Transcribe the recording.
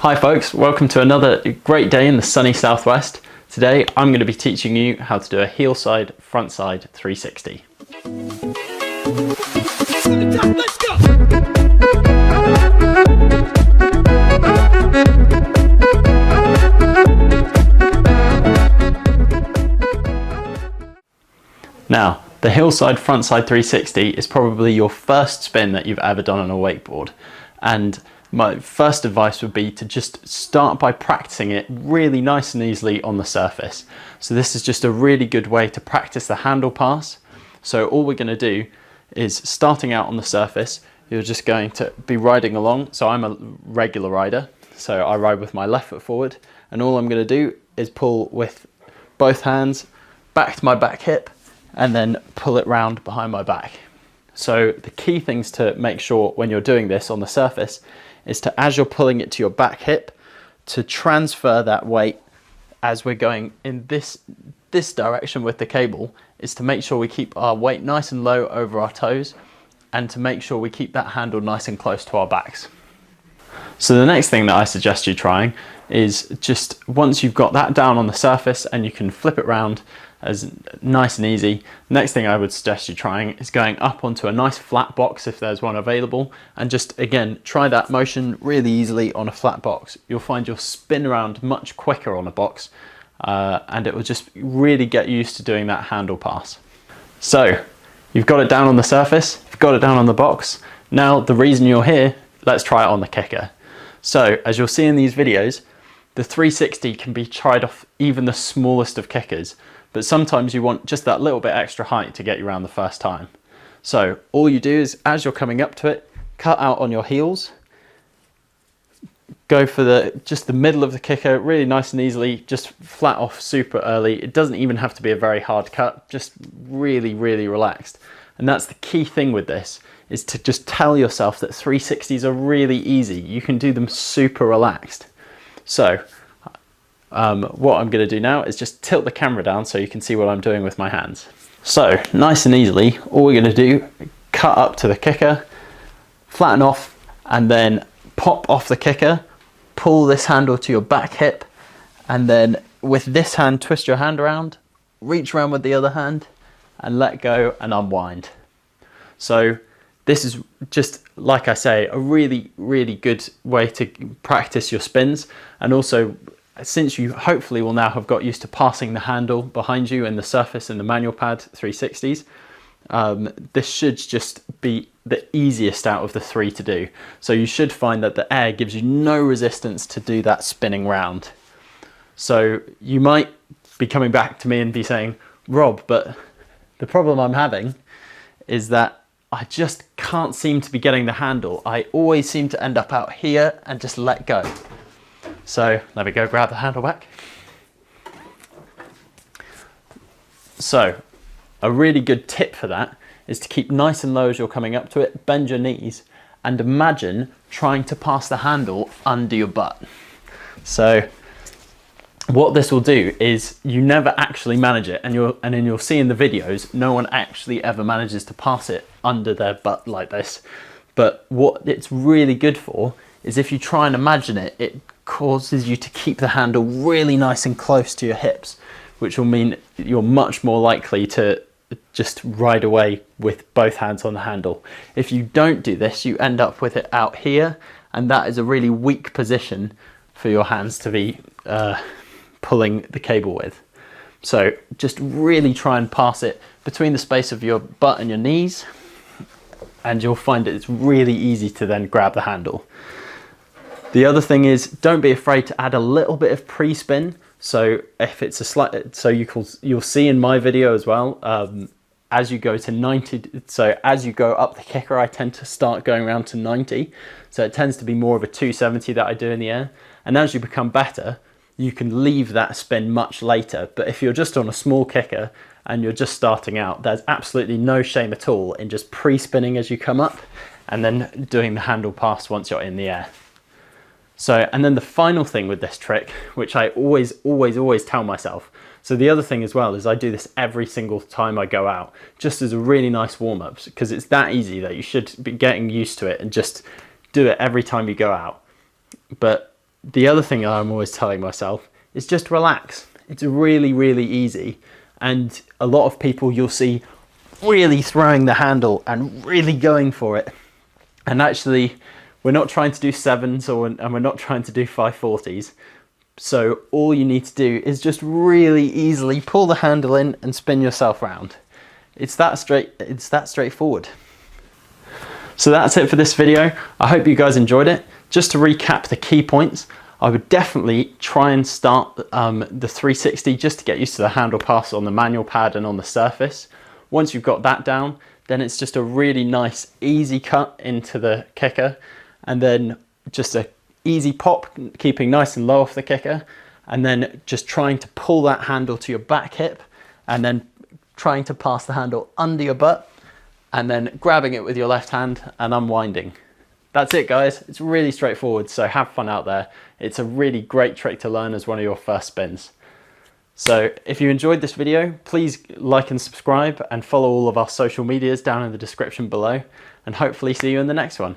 Hi folks, welcome to another great day in the sunny southwest. Today I'm going to be teaching you how to do a heel side, front side 360. Let's go! Now, the heel side, front side 360 is probably your first spin that you've ever done on a wakeboard. And my first advice would be to just start by practicing it really nice and easily on the surface. So this is just a really good way to practice the handle pass. So all we're going to do is, starting out on the surface, you're just going to be riding along. So I'm a regular rider, so I ride with my left foot forward, and all I'm going to do is pull with both hands back to my back hip and then pull it round behind my back. So the key things to make sure when you're doing this on the surface is to, as you're pulling it to your back hip, to transfer that weight as we're going in this direction with the cable, is to make sure we keep our weight nice and low over our toes, and to make sure we keep that handle nice and close to our backs. So the next thing that I suggest you trying is, just once you've got that down on the surface and you can flip it round as nice and easy, next thing I would suggest you trying is going up onto a nice flat box if there's one available, and just again try that motion really easily on a flat box. You'll find you'll spin around much quicker on a box, and it will just really get used to doing that handle pass. So you've got it down on the surface, you've got it down on the box. Now the reason you're here, let's try it on the kicker. So as you'll see in these videos, the 360 can be tried off even the smallest of kickers, but sometimes you want just that little bit extra height to get you around the first time. So all you do is, as you're coming up to it, cut out on your heels, go for just the middle of the kicker, really nice and easily, just flat off super early. It doesn't even have to be a very hard cut, just really, really relaxed. And that's the key thing with this, is to just tell yourself that 360s are really easy. You can do them super relaxed. So what I'm going to do now is just tilt the camera down so you can see what I'm doing with my hands. So nice and easily, all we're going to do, cut up to the kicker, flatten off, and then pop off the kicker, pull this handle to your back hip, and then with this hand twist your hand around, reach around with the other hand, and let go and unwind. So this is just, like I say, a really, really good way to practice your spins. And also, since you hopefully will now have got used to passing the handle behind you and the surface in the manual pad 360s, this should just be the easiest out of the three to do. So you should find that the air gives you no resistance to do that spinning round. So you might be coming back to me and be saying, Rob, but the problem I'm having is that I just can't seem to be getting the handle. I always seem to end up out here and just let go. So let me go grab the handle back. So a really good tip for that is to keep nice and low as you're coming up to it, bend your knees, and imagine trying to pass the handle under your butt. So what this will do is, you never actually manage it, and then you'll see in the videos, no one actually ever manages to pass it under their butt like this. But what it's really good for is, if you try and imagine it, it causes you to keep the handle really nice and close to your hips, which will mean you're much more likely to just ride away with both hands on the handle. If you don't do this, you end up with it out here, and that is a really weak position for your hands to be pulling the cable with. So just really try and pass it between the space of your butt and your knees, and you'll find it's really easy to then grab the handle. The other thing is, don't be afraid to add a little bit of pre-spin. So if it's a slight, so you'll see in my video as well, as you go to 90, so as you go up the kicker, I tend to start going around to 90. So it tends to be more of a 270 that I do in the air. And as you become better, you can leave that spin much later. But if you're just on a small kicker and you're just starting out, there's absolutely no shame at all in just pre-spinning as you come up, and then doing the handle pass once you're in the air. So, and then the final thing with this trick, which I always tell myself. So the other thing as well is, I do this every single time I go out, just as a really nice warm-up, because it's that easy that you should be getting used to it and just do it every time you go out. But the other thing I'm always telling myself is just relax. It's really, really easy. And a lot of people you'll see really throwing the handle and really going for it. And actually, we're not trying to do 7s and we're not trying to do 540s. So all you need to do is just really easily pull the handle in and spin yourself around. It's that straightforward. So that's it for this video. I hope you guys enjoyed it. Just to recap the key points, I would definitely try and start the 360 just to get used to the handle pass on the manual pad and on the surface. Once you've got that down, then it's just a really nice easy cut into the kicker, and then just a easy pop, keeping nice and low off the kicker, and then just trying to pull that handle to your back hip, and then trying to pass the handle under your butt, and then grabbing it with your left hand and unwinding. That's it, guys. It's really straightforward, so have fun out there. It's a really great trick to learn as one of your first spins. So if you enjoyed this video, please like and subscribe and follow all of our social medias down in the description below, and hopefully see you in the next one.